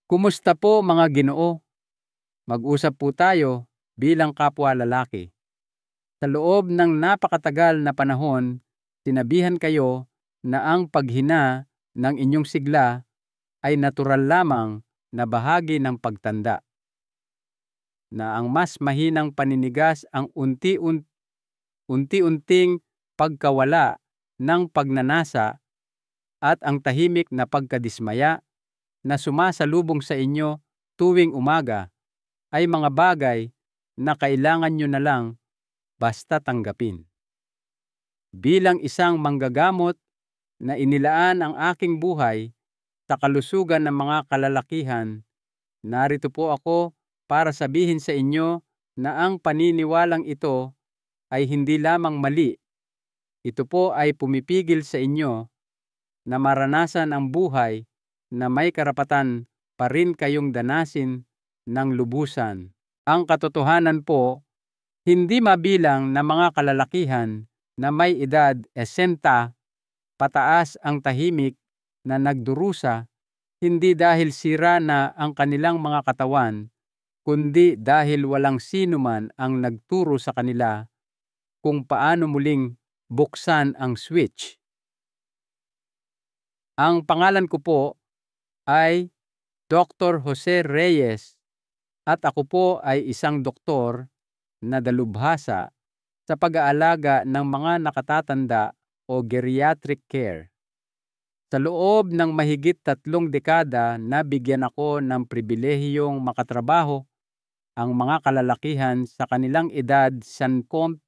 Kumusta po mga Ginoo? Mag-usap po tayo bilang kapwa lalaki. Sa loob ng napakatagal na panahon, sinabihan kayo na ang paghina ng inyong sigla ay natural lamang na bahagi ng pagtanda, na ang mas mahinang paninigas ang unti-unting pagkawala ng pagnanasa at ang tahimik na pagkadismaya na sumasalubong sa inyo tuwing umaga ay mga bagay na kailangan nyo na lang basta tanggapin. Bilang isang manggagamot na inilaan ang aking buhay sa kalusugan ng mga kalalakihan, narito po ako para sabihin sa inyo na ang paniniwalang ito ay hindi lamang mali. Ito po ay pumipigil sa inyo na maranasan ang buhay na may karapatan pa rin kayong danasin ng lubusan. Ang katotohanan po, hindi mabilang na mga kalalakihan na may edad 60 pataas ang tahimik na nagdurusa, hindi dahil sira na ang kanilang mga katawan, kundi dahil walang sino man ang nagturo sa kanila kung paano muling buksan ang switch. Ang pangalan ko po ay Dr. Jose Reyes at ako po ay isang doktor na dalubhasa sa pag-aalaga ng mga nakatatanda o geriatric care. Sa loob ng mahigit 3 dekada nabigyan ako ng pribilehiyong makatrabaho ang mga kalalakihan sa kanilang edad 70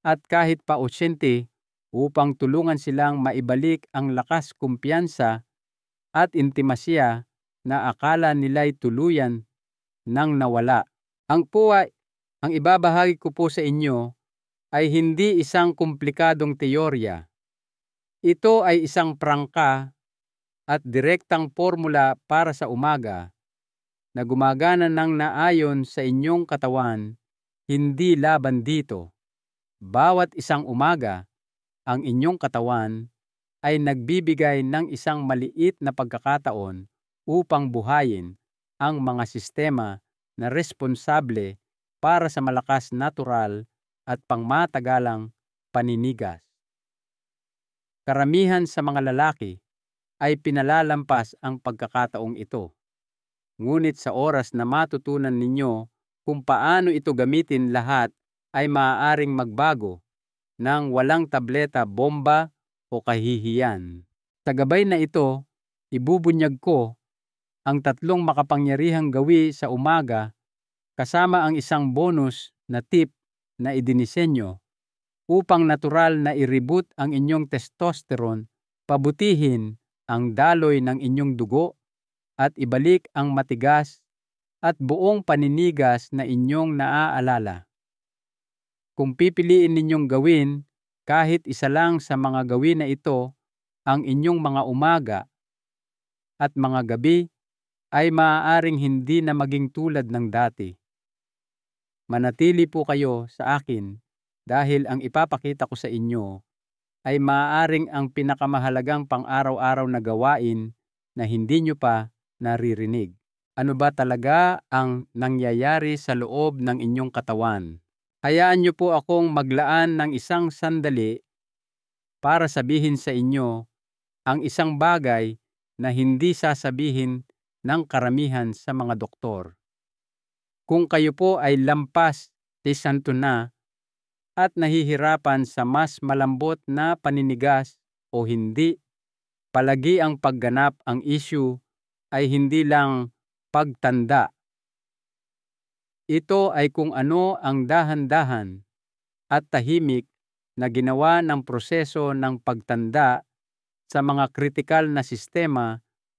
at kahit pa 80 upang tulungan silang maibalik ang lakas, kumpiyansa at intimasya na akala nila'y tuluyan nang nawala. Ang ibabahagi ko po sa inyo ay hindi isang komplikadong teorya. Ito ay isang prangka at direktang formula para sa umaga na gumagana ng naayon sa inyong katawan, hindi laban dito. Bawat isang umaga, ang inyong katawan ay nagbibigay ng isang maliit na pagkakataon upang buhayin ang mga sistema na responsable para sa malakas, natural at pangmatagalang paninigas. Karamihan sa mga lalaki ay pinalalampas ang pagkakataong ito. Ngunit sa oras na matutunan ninyo kung paano ito gamitin, lahat ay maaaring magbago ng walang tableta, bomba o kahihiyan. Sa gabay na ito, ibubunyag ko ang 3 makapangyarihang gawi sa umaga kasama ang isang bonus na tip na idinisenyo upang natural na i-reboot ang inyong testosterone, pabutihin ang daloy ng inyong dugo at ibalik ang matigas at buong paninigas na inyong naaalala. Kung pipiliin ninyong gawin kahit isa lang sa mga gawin na ito ang inyong mga umaga at mga gabi, ay maaaring hindi na maging tulad ng dati. Manatili po kayo sa akin dahil ang ipapakita ko sa inyo ay maaaring ang pinakamahalagang pang-araw-araw na gawain na hindi nyo pa naririnig. Ano ba talaga ang nangyayari sa loob ng inyong katawan? Hayaan nyo po akong maglaan ng isang sandali para sabihin sa inyo ang isang bagay na hindi sasabihin ng karamihan sa mga doktor. Kung kayo po ay lampas 60 na at nahihirapan sa mas malambot na paninigas o hindi, palagi ang pagganap. Ang issue ay hindi lang pagtanda. Ito ay kung ano ang dahan-dahan at tahimik na ginawa ng proseso ng pagtanda sa mga kritikal na sistema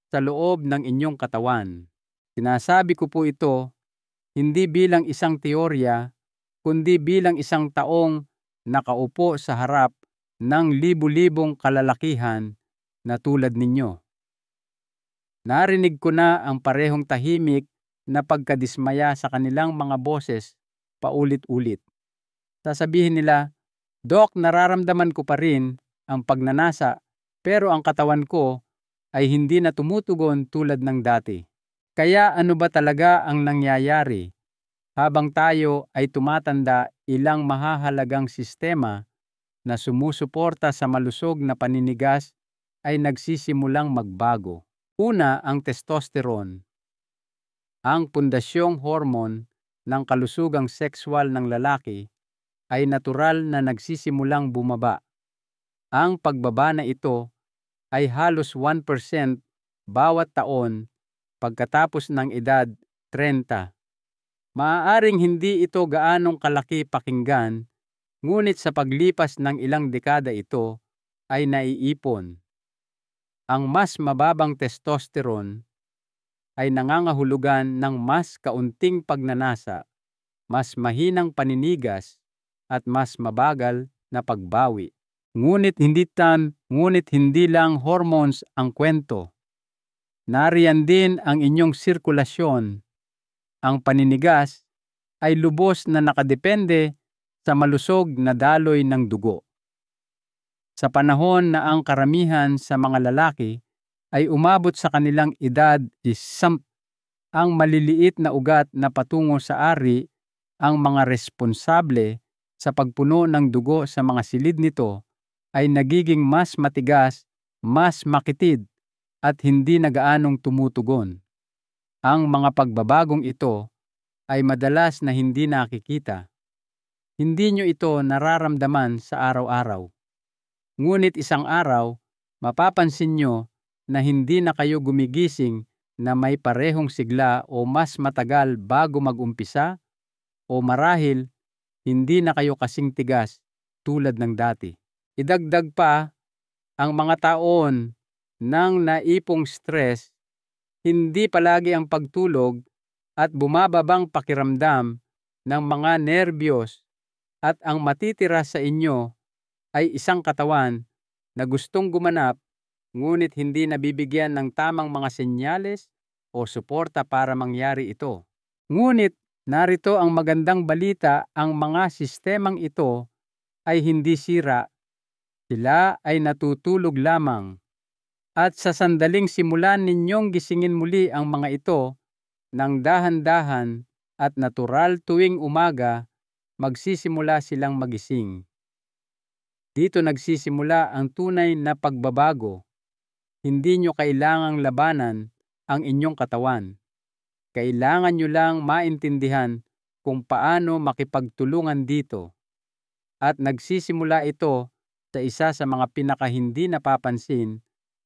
sa loob ng inyong katawan. Sinasabi ko po ito hindi bilang isang teorya, kundi bilang isang taong nakaupo sa harap ng libu-libong kalalakihan na tulad ninyo. Narinig ko na ang parehong tahimik na pagkadismaya sa kanilang mga boses paulit-ulit. Sasabihin nila, "Dok, nararamdaman ko pa rin ang pagnanasa, pero ang katawan ko ay hindi na tumutugon tulad ng dati. Kaya ano ba talaga ang nangyayari? Habang tayo ay tumatanda, ilang mahahalagang sistema na sumusuporta sa malusog na paninigas ay nagsisimulang magbago. Una, ang testosterone, ang pundasyong hormone ng kalusugang sexual ng lalaki ay natural na nagsisimulang bumaba. Ang pagbaba na ito ay halos 1% bawat taon pagkatapos ng edad 30. Maaaring hindi ito gaanong kalaki pakinggan, ngunit sa paglipas ng ilang dekada ito ay naiipon. Ang mas mababang testosterone ay nangangahulugan ng mas kaunting pagnanasa, mas mahinang paninigas, at mas mabagal na pagbawi. Ngunit hindi lang hormones ang kwento. Nariyan din ang inyong sirkulasyon. Ang paninigas ay lubos na nakadepende sa malusog na daloy ng dugo. Sa panahon na ang karamihan sa mga lalaki ay umabot sa kanilang edad ang maliliit na ugat na patungo sa ari ang mga responsable sa pagpuno ng dugo sa mga silid nito ay nagiging mas matigas, mas makitid, at hindi na gaanong tumutugon. Ang mga pagbabagong ito ay madalas na hindi nakikita. Hindi nyo ito nararamdaman sa araw-araw. Ngunit isang araw, mapapansin nyo na hindi na kayo gumigising na may parehong sigla o mas matagal bago mag-umpisa, o marahil hindi na kayo kasing tigas tulad ng dati. Idagdag pa ang mga taon ng naipong stress, hindi palagi ang pagtulog at bumababang pakiramdam ng mga nerbiyos, at ang matitira sa inyo ay isang katawan na gustong gumanap ngunit hindi nabibigyan ng tamang mga senyales o suporta para mangyari ito. Ngunit narito ang magandang balita, ang mga sistemang ito ay hindi sira. Sila ay natutulog lamang. At sa sandaling simulan ninyong gisingin muli ang mga ito ng dahan-dahan at natural tuwing umaga, magsisimula silang magising. Dito nagsisimula ang tunay na pagbabago. Hindi nyo kailangang labanan ang inyong katawan. Kailangan nyo lang maintindihan kung paano makipagtulungan dito. At nagsisimula ito sa isa sa mga pinakahindi napapansin,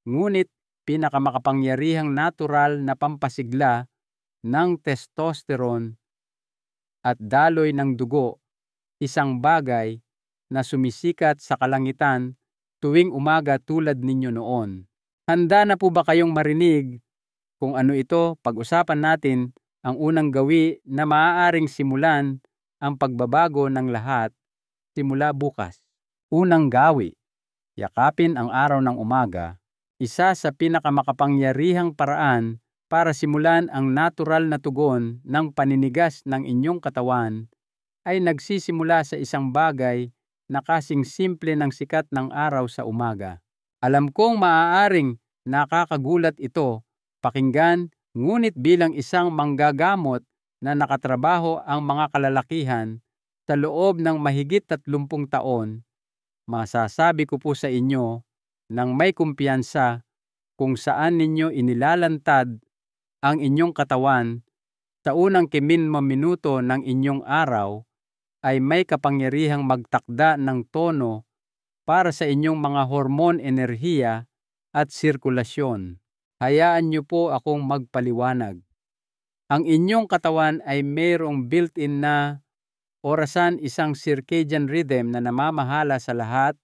ngunit pinakamakapangyarihang natural na pampasigla ng testosterone at daloy ng dugo, isang bagay na sumisikat sa kalangitan tuwing umaga tulad ninyo noon. Handa na po ba kayong marinig kung ano ito? Pag-usapan natin ang unang gawi na maaaring simulan ang pagbabago ng lahat simula bukas. Unang gawi, yakapin ang araw ng umaga. Isa sa pinakamakapangyarihang paraan para simulan ang natural na tugon ng paninigas ng inyong katawan ay nagsisimula sa isang bagay na kasing simple ng sikat ng araw sa umaga. Alam kong maaaring nakakagulat ito pakinggan, ngunit bilang isang manggagamot na nakatrabaho ang mga kalalakihan sa loob ng mahigit 30 taon, masasabi ko po sa inyo ng may kumpiyansa kung saan ninyo inilalantad ang inyong katawan sa unang minuto ng inyong araw ay may kapangyarihang magtakda ng tono para sa inyong mga hormone, enerhiya at sirkulasyon. Hayaan niyo po akong magpaliwanag. Ang inyong katawan ay mayroong built-in na orasan, isang circadian rhythm na namamahala sa lahat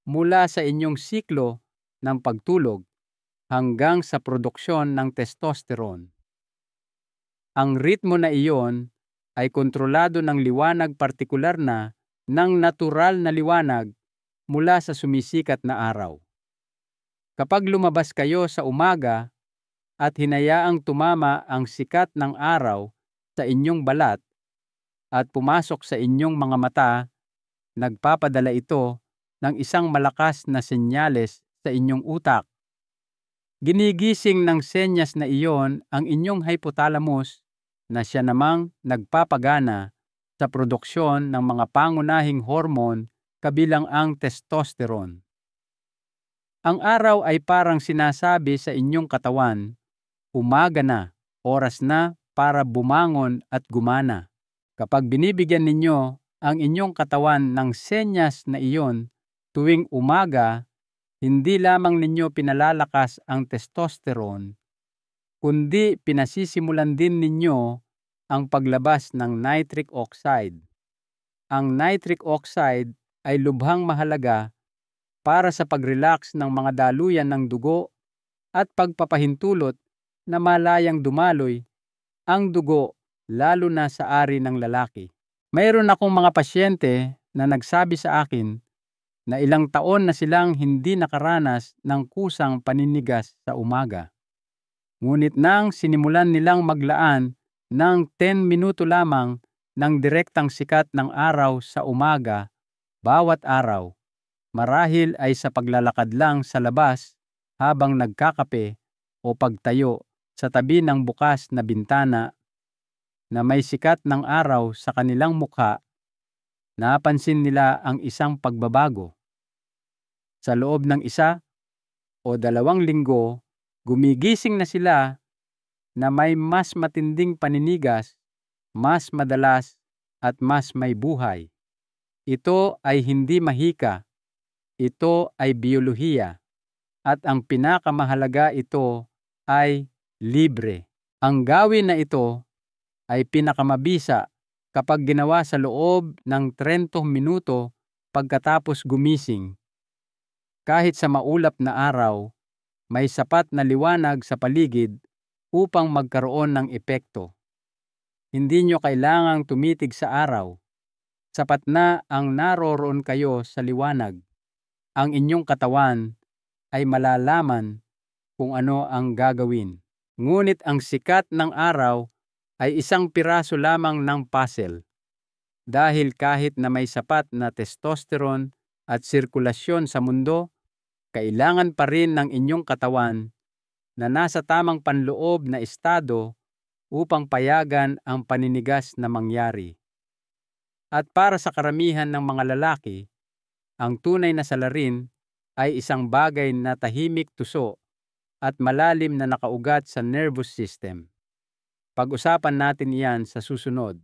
mula sa inyong siklo ng pagtulog hanggang sa produksyon ng testosterone. Ang ritmo na iyon ay kontrolado ng liwanag, partikular na ng natural na liwanag mula sa sumisikat na araw. Kapag lumabas kayo sa umaga at hinayaang tumama ang sikat ng araw sa inyong balat at pumasok sa inyong mga mata, nagpapadala ito ng isang malakas na senyales sa inyong utak. Ginigising ng senyas na iyon ang inyong hypothalamus na siya namang nagpapagana sa produksyon ng mga pangunahing hormone kabilang ang testosterone. Ang araw ay parang sinasabi sa inyong katawan, umaga na, oras na para bumangon at gumana. Kapag binibigyan ninyo ang inyong katawan ng senyas na iyon tuwing umaga, hindi lamang ninyo pinalalakas ang testosterone, kundi pinasisimulan din ninyo ang paglabas ng nitric oxide. Ang nitric oxide ay lubhang mahalaga para sa pag-relax ng mga daluyan ng dugo at pagpapahintulot na malayang dumaloy ang dugo lalo na sa ari ng lalaki. Mayroon akong mga pasyente na nagsabi sa akin na ilang taon na silang hindi nakaranas ng kusang paninigas sa umaga. Ngunit nang sinimulan nilang maglaan ng 10 minuto lamang ng direktang sikat ng araw sa umaga bawat araw, marahil ay sa paglalakad lang sa labas habang nagkakape o pagtayo sa tabi ng bukas na bintana na may sikat ng araw sa kanilang mukha, napansin nila ang isang pagbabago. Sa loob ng 1 o 2 linggo, gumigising na sila na may mas matinding paninigas, mas madalas at mas may buhay. Ito ay hindi mahika. Ito ay biyolohiya. At ang pinakamahalaga, ito ay libre. Ang gawin na ito ay pinakamabisa kapag ginawa sa loob ng 30 minuto pagkatapos gumising. Kahit sa maulap na araw, may sapat na liwanag sa paligid upang magkaroon ng epekto. Hindi nyo kailangang tumitig sa araw. Sapat na ang naroroon kayo sa liwanag. Ang inyong katawan ay malalaman kung ano ang gagawin. Ngunit ang sikat ng araw ay isang piraso lamang ng puzzle. Dahil kahit na may sapat na testosterone at sirkulasyon sa mundo, kailangan pa rin ng inyong katawan na nasa tamang panloob na estado upang payagan ang paninigas na mangyari. At para sa karamihan ng mga lalaki, ang tunay na salarin ay isang bagay na tahimik tuso at malalim na nakaugat sa nervous system. Pag-usapan natin iyan sa susunod.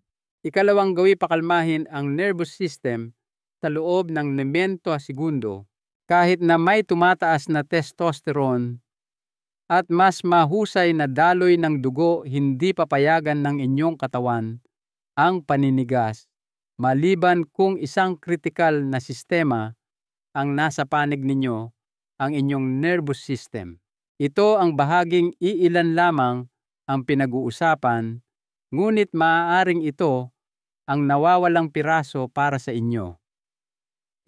Ikalawang, gawi pakalmahin ang nervous system sa loob ng 90 segundo. Kahit na may tumataas na testosterone at mas mahusay na daloy ng dugo, hindi papayagan ng inyong katawan ang paninigas, maliban kung isang kritikal na sistema ang nasa panig ninyo, ang inyong nervous system. Ito ang bahaging iilan lamang ang pinag-uusapan, ngunit maaaring ito ang nawawalang piraso para sa inyo.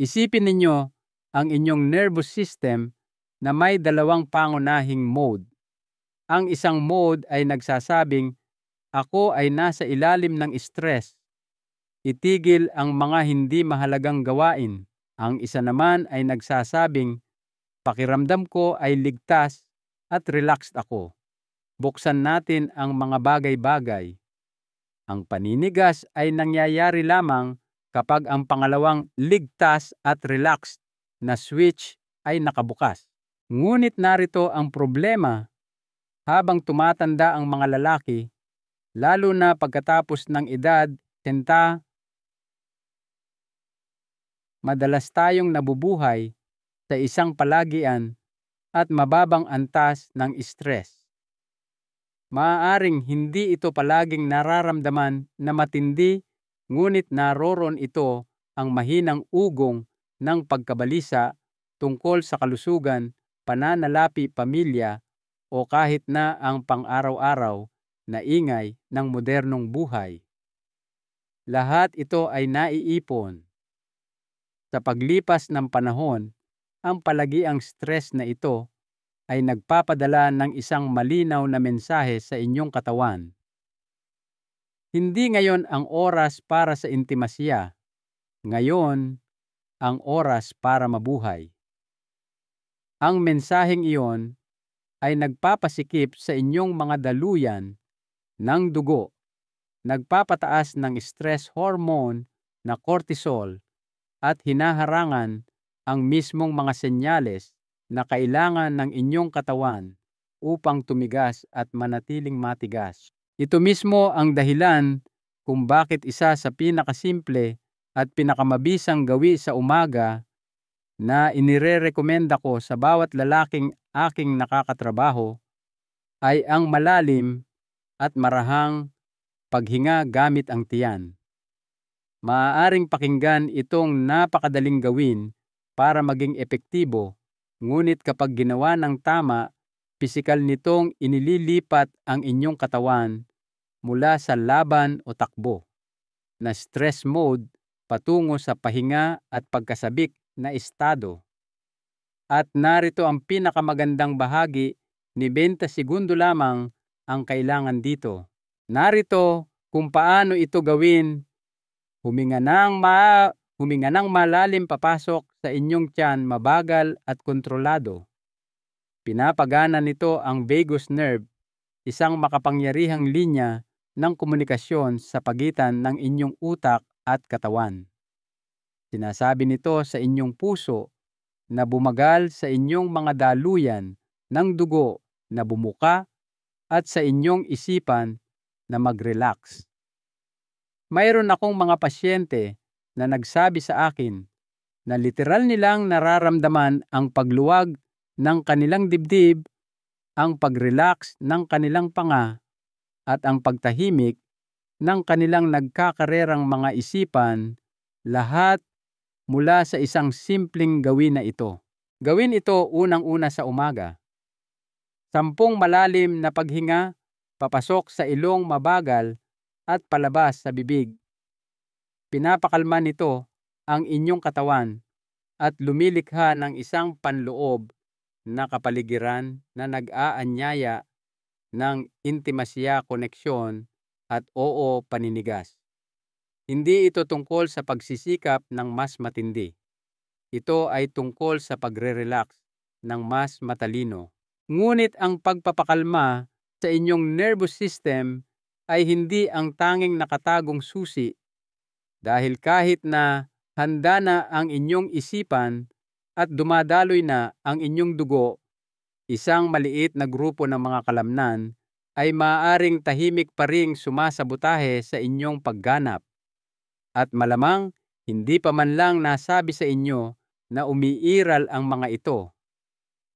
Isipin ninyo ang inyong nervous system na may 2 pangunahing mode. Ang isang mode ay nagsasabing, ako ay nasa ilalim ng stress. Itigil ang mga hindi mahalagang gawain. Ang isa naman ay nagsasabing, pakiramdam ko ay ligtas at relaxed ako. Buksan natin ang mga bagay-bagay. Ang paninigas ay nangyayari lamang kapag ang pangalawang ligtas at relaxed na switch ay nakabukas. Ngunit narito ang problema. Habang tumatanda ang mga lalaki, lalo na pagkatapos ng edad 60, madalas tayong nabubuhay sa isang palagian at mababang antas ng stress. Maaaring hindi ito palaging nararamdaman na matindi, ngunit naroroon ito ang mahinang ugong ng pagkabalisa tungkol sa kalusugan, pananalapi, pamilya, o kahit na ang pang-araw-araw na ingay ng modernong buhay. Lahat ito ay naiipon. Sa paglipas ng panahon, ang palagiang stress na ito ay nagpapadala ng isang malinaw na mensahe sa inyong katawan. Hindi ngayon ang oras para sa intimasya. Ngayon ang oras para mabuhay. Ang mensaheng iyon ay nagpapasikip sa inyong mga daluyan ng dugo, nagpapataas ng stress hormone na cortisol at hinaharangan ang mismong mga senyales na kailangan ng inyong katawan upang tumigas at manatiling matigas. Ito mismo ang dahilan kung bakit isa sa pinakasimple at pinakamabisang gawi sa umaga na inirerekomenda ko sa bawat lalaking aking nakakatrabaho ay ang malalim at marahang paghinga gamit ang tiyan. Maaaring pakinggan itong napakadaling gawin para maging epektibo, ngunit kapag ginawa ng tama, pisikal nitong inililipat ang inyong katawan mula sa laban o takbo na stress mode patungo sa pahinga at pagkasabik na estado. At narito ang pinakamagandang bahagi, ni 20 segundo lamang ang kailangan dito. Narito kung paano ito gawin. Huminga ng malalim papasok sa inyong tiyan, mabagal at kontrolado. Pinapagana nito ang vagus nerve, isang makapangyarihang linya ng komunikasyon sa pagitan ng inyong utak at katawan. Sinasabi nito sa inyong puso na bumagal, sa inyong mga daluyan ng dugo na bumuka, at sa inyong isipan na mag-relax. Mayroon akong mga pasyente na nagsabi sa akin na literal nilang nararamdaman ang pagluwag ng kanilang dibdib, ang pag-relax ng kanilang panga, at ang pagtahimik ng kanilang nagkakarerang mga isipan, lahat mula sa isang simpleng gawin na ito. Gawin ito unang-una sa umaga. 10 malalim na paghinga, papasok sa ilong mabagal at palabas sa bibig. Pinapakalma nito ang inyong katawan at lumilikha ng isang panloob na kapaligiran na nag-aanyaya ng intimasya, koneksyon at paninigas. Hindi ito tungkol sa pagsisikap ng mas matindi. Ito ay tungkol sa pagre-relax ng mas matalino. Ngunit ang pagpapakalma sa inyong nervous system ay hindi ang tanging nakatagong susi, dahil kahit na handa na ang inyong isipan at dumadaloy na ang inyong dugo, isang maliit na grupo ng mga kalamnan ay maaaring tahimik pa ring sumasabotahe sa inyong pagganap. At malamang hindi pa man lang nasabi sa inyo na umiiral ang mga ito.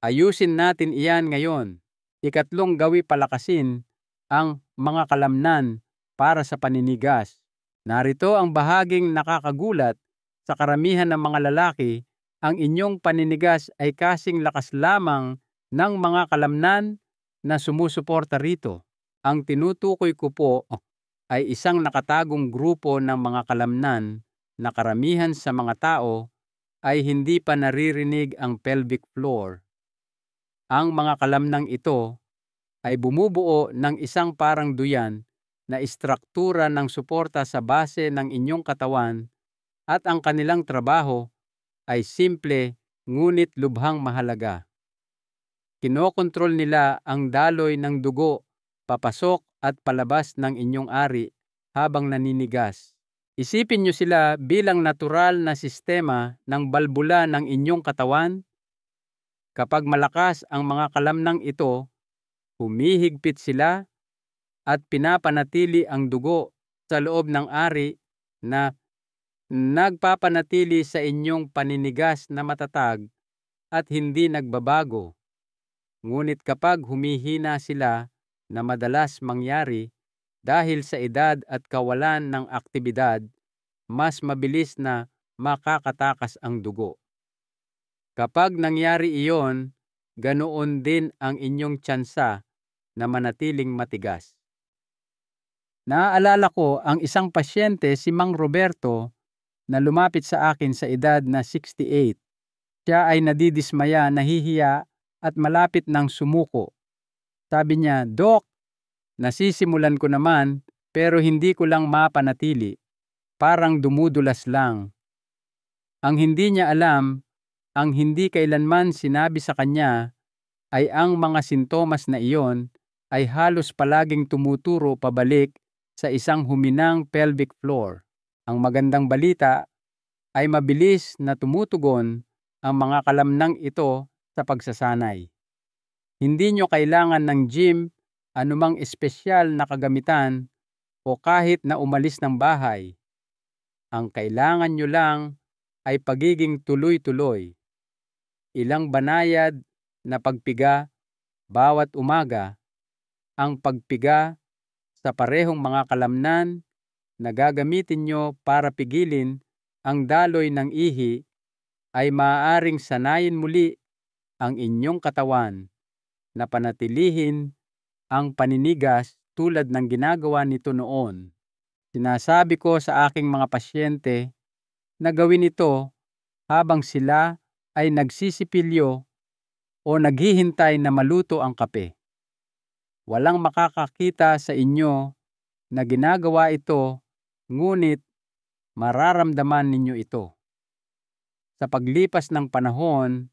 Ayusin natin iyan ngayon. Ikatlong gawi, palakasin ang mga kalamnan para sa paninigas. Narito ang bahaging nakakagulat. Sa karamihan ng mga lalaki, ang inyong paninigas ay kasing lakas lamang ng mga kalamnan na sumusuporta rito. Ang tinutukoy ko po ay isang nakatagong grupo ng mga kalamnan na karamihan sa mga tao ay hindi pa naririnig ang pelvic floor. Ang mga kalamnang ito ay bumubuo ng isang parang duyan na istruktura ng suporta sa base ng inyong katawan, at ang kanilang trabaho ay simple ngunit lubhang mahalaga. Kinokontrol nila ang daloy ng dugo papasok at palabas ng inyong ari habang naninigas. Isipin nyo sila bilang natural na sistema ng balbula ng inyong katawan. Kapag malakas ang mga kalamnang ito, humihigpit sila at pinapanatili ang dugo sa loob ng ari na nagpapanatili sa inyong paninigas na matatag at hindi nagbabago. Ngunit kapag humihina sila, na madalas mangyari dahil sa edad at kawalan ng aktibidad, mas mabilis na makakatakas ang dugo. Kapag nangyari iyon, ganoon din ang inyong tsansa na manatiling matigas. Naaalala ko ang isang pasyente, si Mang Roberto, na lumapit sa akin sa edad na 68. Siya ay nadidismaya, nahihiya at malapit ng sumuko. Sabi niya, "Dok, nasisimulan ko naman pero hindi ko lang mapanatili. Parang dumudulas lang." Ang hindi niya alam, ang hindi kailanman sinabi sa kanya ay ang mga sintomas na iyon ay halos palaging tumuturo pabalik sa isang huminang pelvic floor. Ang magandang balita ay mabilis na tumutugon ang mga kalamnang ito sa pagsasanay. Hindi nyo kailangan ng gym, anumang espesyal na kagamitan o kahit na umalis ng bahay. Ang kailangan nyo lang ay pagiging tuloy-tuloy. Ilang banayad na pagpiga bawat umaga. Ang pagpiga sa parehong mga kalamnan na gagamitin nyo para pigilin ang daloy ng ihi ay maaaring sanayin muli ang inyong katawan na panatilihin ang paninigas tulad ng ginagawa nito noon. Sinasabi ko sa aking mga pasyente na gawin ito habang sila ay nagsisipilyo o naghihintay na maluto ang kape. Walang makakakita sa inyo na ginagawa ito, ngunit mararamdaman ninyo ito. Sa paglipas ng panahon,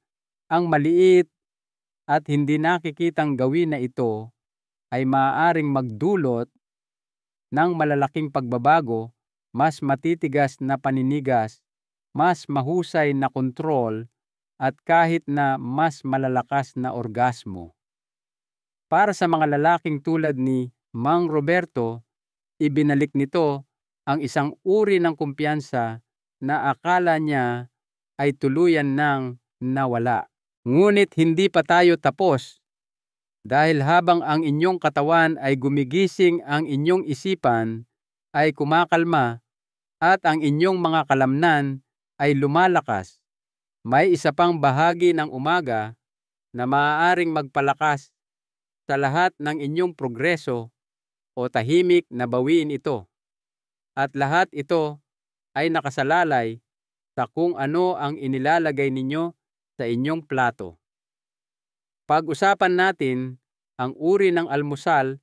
ang maliit at hindi nakikitang gawin na ito ay maaaring magdulot ng malalaking pagbabago, mas matitigas na paninigas, mas mahusay na kontrol, at kahit na mas malalakas na orgasmo. Para sa mga lalaking tulad ni Mang Roberto, ibinalik nito ang isang uri ng kumpiyansa na akala niya ay tuluyan nang nawala. Ngunit hindi pa tayo tapos, dahil habang ang inyong katawan ay gumigising, ang inyong isipan ay kumakalma at ang inyong mga kalamnan ay lumalakas. May isa pang bahagi ng umaga na maaaring magpalakas sa lahat ng inyong progreso o tahimik na bawiin ito. At lahat ito ay nakasalalay sa kung ano ang inilalagay ninyo sa inyong plato. Pag-usapan natin ang uri ng almusal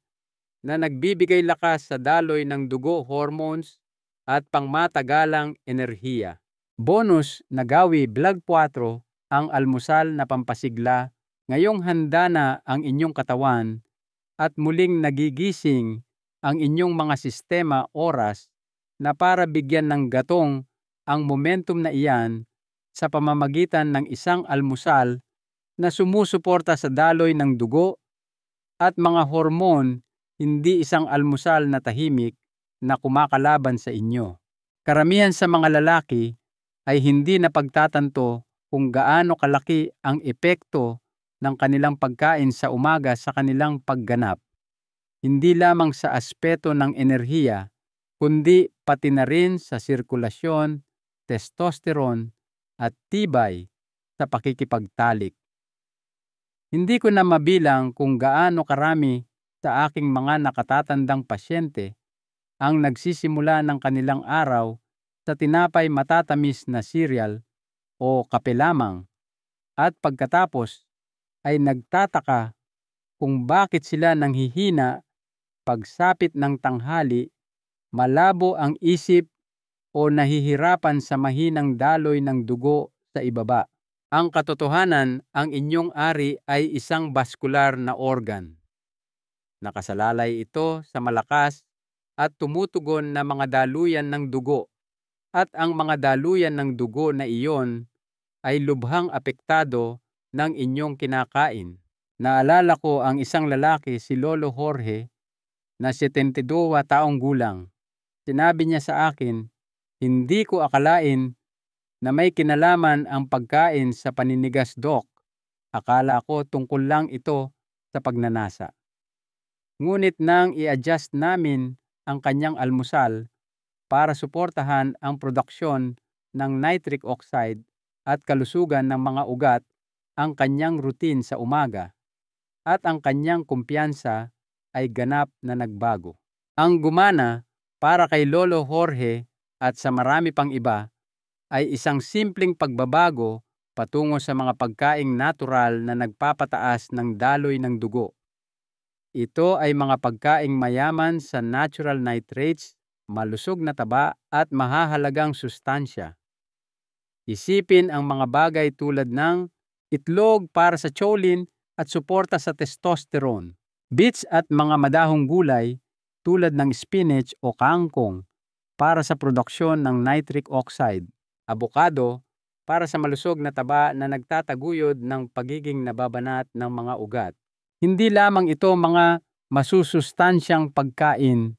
na nagbibigay lakas sa daloy ng dugo, hormones at pangmatagalang enerhiya. Bonus na Gawi Vlog 4, ang almusal na pampasigla. Ngayong handa na ang inyong katawan at muling nagigising ang inyong mga sistema oras na para bigyan ng gatong ang momentum na iyan sa pamamagitan ng isang almusal na sumusuporta sa daloy ng dugo at mga hormon, hindi isang almusal na tahimik na kumakalaban sa inyo. Karamihan sa mga lalaki ay hindi napagtatanto kung gaano kalaki ang epekto ng kanilang pagkain sa umaga sa kanilang pagganap. Hindi lamang sa aspeto ng enerhiya, kundi pati na rin sa sirkulasyon, testosterone, at tibay sa pakikipagtalik. Hindi ko na mabilang kung gaano karami sa aking mga nakatatandang pasyente ang nagsisimula ng kanilang araw sa tinapay matatamis na cereal o kape lamang, at pagkatapos ay nagtataka kung bakit sila nanghihina pagsapit ng tanghali, malabo ang isip o nahihirapan sa mahinang daloy ng dugo sa ibaba. Ang katotohanan, ang inyong ari ay isang baskular na organ. Nakasalalay ito sa malakas at tumutugon na mga daluyan ng dugo, at ang mga daluyan ng dugo na iyon ay lubhang apektado ng inyong kinakain. Naalala ko ang isang lalaki, si Lolo Jorge, na 72 taong gulang. Sinabi niya sa akin, "Hindi ko akalain na may kinalaman ang pagkain sa paninigas, Dok. Akala ko tungkol lang ito sa pagnanasa." Ngunit nang i-adjust namin ang kanyang almusal para suportahan ang produksyon ng nitric oxide at kalusugan ng mga ugat, ang kanyang routine sa umaga at ang kanyang kumpiyansa ay ganap na nagbago. Ang gumana para kay Lolo Jorge at sa marami pang iba ay isang simpleng pagbabago patungo sa mga pagkaing natural na nagpapataas ng daloy ng dugo. Ito ay mga pagkaing mayaman sa natural nitrates, malusog na taba at mahahalagang sustansya. Isipin ang mga bagay tulad ng itlog para sa choline at suporta sa testosterone. Beets at mga madahong gulay tulad ng spinach o kangkong para sa produksyon ng nitric oxide. Avocado para sa malusog na taba na nagtataguyod ng pagiging nababanat ng mga ugat. Hindi lamang ito mga masusustansyang pagkain.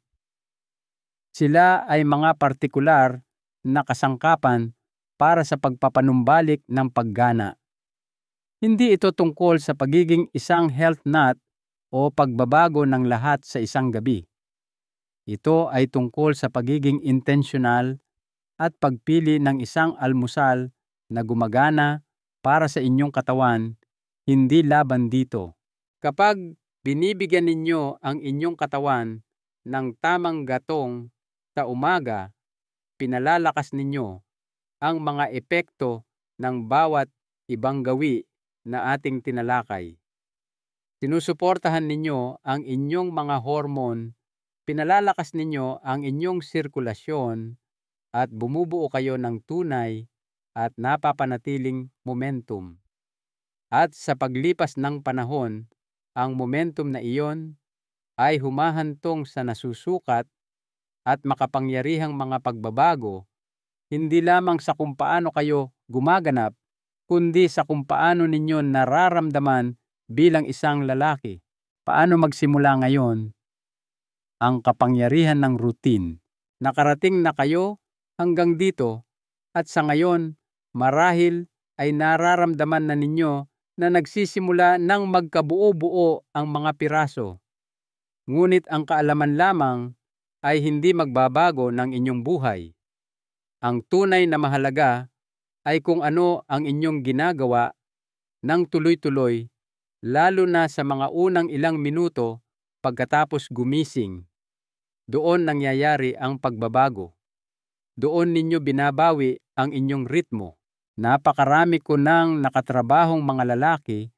Sila ay mga partikular na kasangkapan para sa pagpapanumbalik ng paggana. Hindi ito tungkol sa pagiging isang health nut o pagbabago ng lahat sa isang gabi. Ito ay tungkol sa pagiging intentional at pagpili ng isang almusal na gumagana para sa inyong katawan, hindi laban dito. Kapag binibigyan ninyo ang inyong katawan ng tamang gatong sa umaga, pinalalakas ninyo ang mga epekto ng bawat ibang gawi na ating tinalakay. Sinusuportahan ninyo ang inyong mga hormone, pinalalakas ninyo ang inyong sirkulasyon, at bumubuo kayo ng tunay at napapanatiling momentum. At sa paglipas ng panahon, ang momentum na iyon ay humahantong sa nasusukat at makapangyarihang mga pagbabago, hindi lamang sa kung paano kayo gumaganap, kundi sa kung paano ninyo nararamdaman bilang isang lalaki. Paano magsimula ngayon? Ang kapangyarihan ng routine. Nakarating na kayo hanggang dito at sa ngayon, marahil ay nararamdaman na ninyo na nagsisimula ng magkabuo-buo ang mga piraso. Ngunit ang kaalaman lamang ay hindi magbabago ng inyong buhay. Ang tunay na mahalaga ay kung ano ang inyong ginagawa ng tuloy-tuloy, lalo na sa mga unang ilang minuto pagkatapos gumising. Doon nangyayari ang pagbabago. Doon ninyo binabawi ang inyong ritmo. Napakarami ko nang nakatrabahong mga lalaki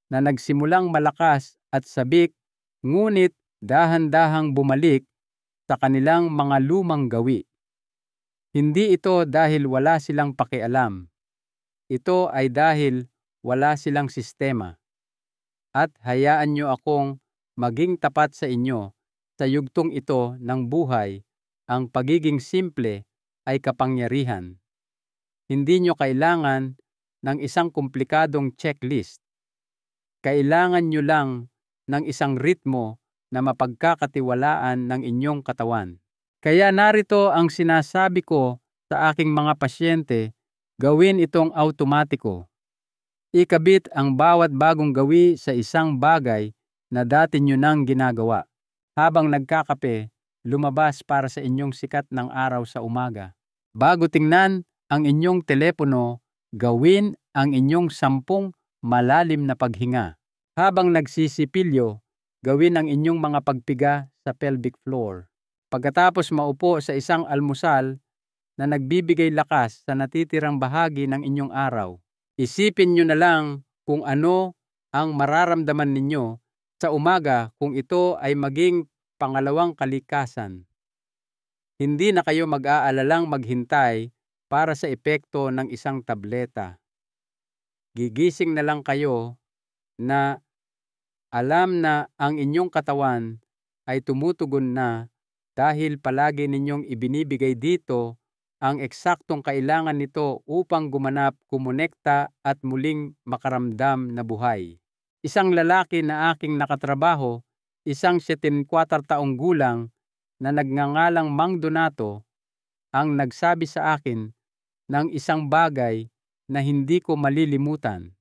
na nagsimulang malakas at sabik, ngunit dahan-dahang bumalik sa kanilang mga lumang gawi. Hindi ito dahil wala silang pakialam. Ito ay dahil wala silang sistema. At hayaan nyo akong maging tapat sa inyo sa yugtong ito ng buhay. Ang pagiging simple ay kapangyarihan. Hindi nyo kailangan ng isang komplikadong checklist. Kailangan nyo lang ng isang ritmo na mapagkakatiwalaan ng inyong katawan. Kaya narito ang sinasabi ko sa aking mga pasyente, gawin itong automatiko. Ikabit ang bawat bagong gawi sa isang bagay na dati nyo nang ginagawa. Habang nagkakape, lumabas para sa inyong sikat ng araw sa umaga. Bago tingnan ang inyong telepono, gawin ang inyong 10 malalim na paghinga. Habang nagsisipilyo, gawin ang inyong mga pagpiga sa pelvic floor. Pagkatapos maupo sa isang almusal na nagbibigay lakas sa natitirang bahagi ng inyong araw, isipin nyo na lang kung ano ang mararamdaman ninyo sa umaga kung ito ay maging pangalawang kalikasan. Hindi na kayo mag-aalalang maghintay para sa epekto ng isang tableta. Gigising na lang kayo na alam na ang inyong katawan ay tumutugon na dahil palagi ninyong ibinibigay dito ang eksaktong kailangan nito upang gumanap, kumonekta at muling makaramdam na buhay. Isang lalaki na aking nakatrabaho, isang 74 taong gulang na nagngangalang Mang Donato, ang nagsabi sa akin ng isang bagay na hindi ko malilimutan.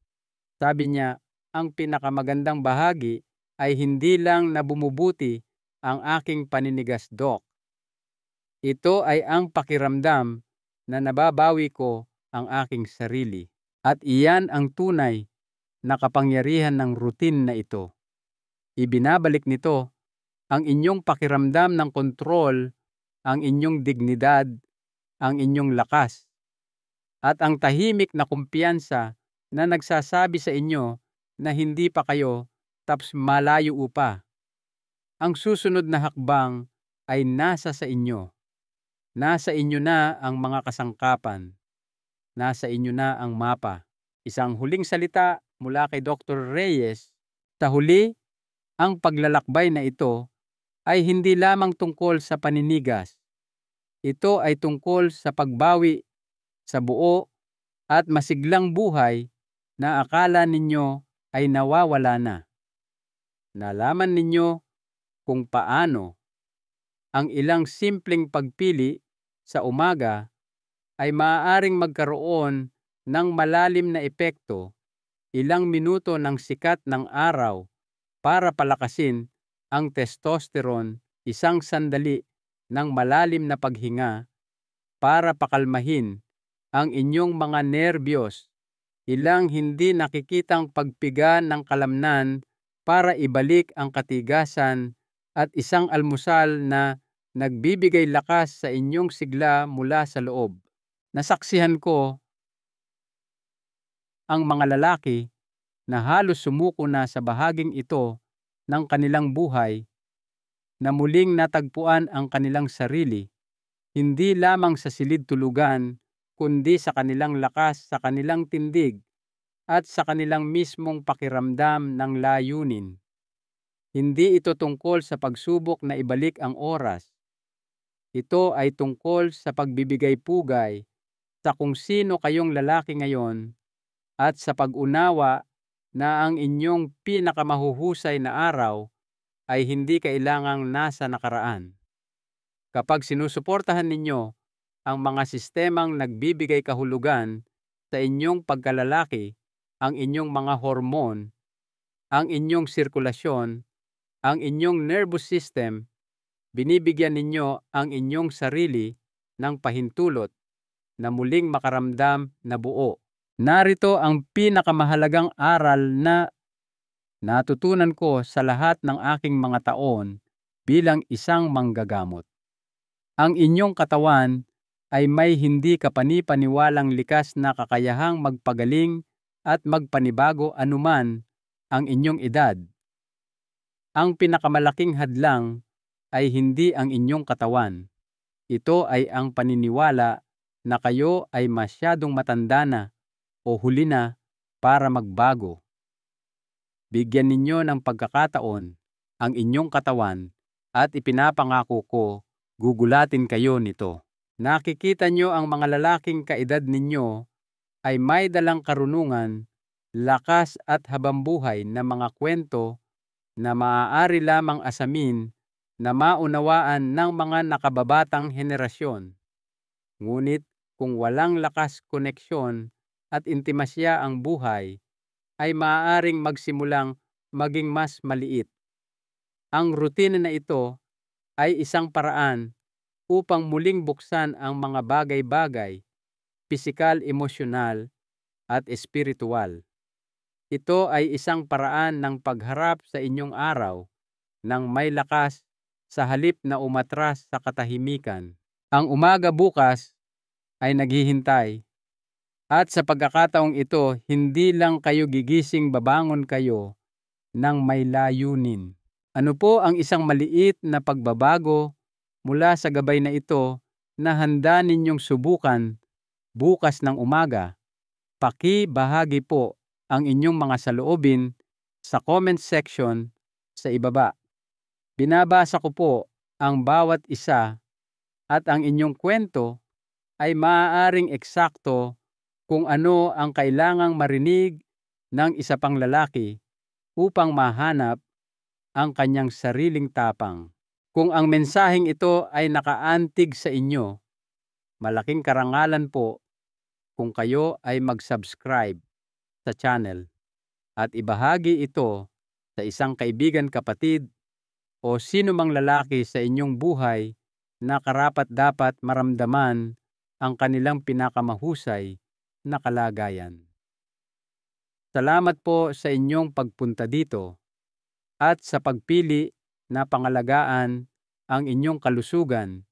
Sabi niya, ang pinakamagandang bahagi ay hindi lang na bumubuti ang aking paninigas, Doc. Ito ay ang pakiramdam na nababawi ko ang aking sarili. At iyan ang tunay na kapangyarihan ng routine na ito. Ibinabalik nito ang inyong pakiramdam ng kontrol, ang inyong dignidad, ang inyong lakas, at ang tahimik na kumpiyansa na nagsasabi sa inyo na hindi pa kayo tapos malayo pa. Ang susunod na hakbang ay nasa sa inyo. Nasa inyo na ang mga kasangkapan. Nasa inyo na ang mapa. Isang huling salita mula kay Dr. Reyes, Sa huli, ang paglalakbay na ito ay hindi lamang tungkol sa paninigas. Ito ay tungkol sa pagbawi sa buo at masiglang buhay na akala ninyo ay nawawala na. Nalaman ninyo kung paano ang ilang simpleng pagpili sa umaga ay maaaring magkaroon ng malalim na epekto. Ilang minuto ng sikat ng araw para palakasin ang testosterone, isang sandali ng malalim na paghinga para pakalmahin ang inyong mga nerbiyos, ilang hindi nakikitang pagpiga ng kalamnan para ibalik ang katigasan, at isang almusal na nagbibigay lakas sa inyong sigla mula sa loob. Nasaksihan ko ang mga lalaki na halos sumuko na sa bahaging ito ng kanilang buhay na muling natagpuan ang kanilang sarili, hindi lamang sa silid tulugan, kundi sa kanilang lakas, sa kanilang tindig, at sa kanilang mismong pakiramdam ng layunin. Hindi ito tungkol sa pagsubok na ibalik ang oras. Ito ay tungkol sa pagbibigay pugay sa kung sino kayong lalaki ngayon at sa pag-unawa na ang inyong pinakamahuhusay na araw ay hindi kailangang nasa nakaraan. Kapag sinusuportahan ninyo ang mga sistemang nagbibigay kahulugan sa inyong pagkalalaki, ang inyong mga hormon, ang inyong sirkulasyon, ang inyong nervous system, binibigyan ninyo ang inyong sarili ng pahintulot na muling makaramdam na buo. Narito ang pinakamahalagang aral na natutunan ko sa lahat ng aking mga taon bilang isang manggagamot. Ang inyong katawan ay may hindi kapani-paniwalang likas na kakayahang magpagaling at magpanibago anuman ang inyong edad. Ang pinakamalaking hadlang ay hindi ang inyong katawan. Ito ay ang paniniwala na kayo ay masyadong matanda na o huli na para magbago. Bigyan ninyo ng pagkakataon ang inyong katawan at ipinapangako ko, gugulatin kayo nito. Nakikita nyo ang mga lalaking kaedad ninyo ay may dalang karunungan, lakas at habambuhay na mga kwento na maaari lamang asamin na maunawaan ng mga nakababatang henerasyon. Ngunit kung walang lakas, koneksyon at intimasya ang buhay, ay maaaring magsimulang maging mas maliit. Ang rutina na ito ay isang paraan upang muling buksan ang mga bagay-bagay, pisikal, emosyonal, at espiritual. Ito ay isang paraan ng pagharap sa inyong araw ng may lakas sa halip na umatras sa katahimikan. Ang umaga bukas ay naghihintay, at sa pagkakataong ito, hindi lang kayo gigising, babangon kayo ng may layunin. Ano po ang isang maliit na pagbabago mula sa gabay na ito na handa ninyong subukan bukas ng umaga? Paki-bahagi po ang inyong mga saloobin sa comment section sa ibaba. Binabasa ko po ang bawat isa, at ang inyong kwento ay maaaring eksakto kung ano ang kailangang marinig ng isa pang lalaki upang mahanap ang kanyang sariling tapang. Kung ang mensaheng ito ay nakaantig sa inyo, malaking karangalan po kung kayo ay mag-subscribe sa channel at ibahagi ito sa isang kaibigan, kapatid, o sino mang lalaki sa inyong buhay na karapat-dapat maramdaman ang kanilang pinakamahusay na kalagayan. Salamat po sa inyong pagpunta dito at sa pagpili na pangalagaan ang inyong kalusugan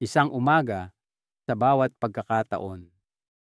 isang umaga sa bawat pagkakataon.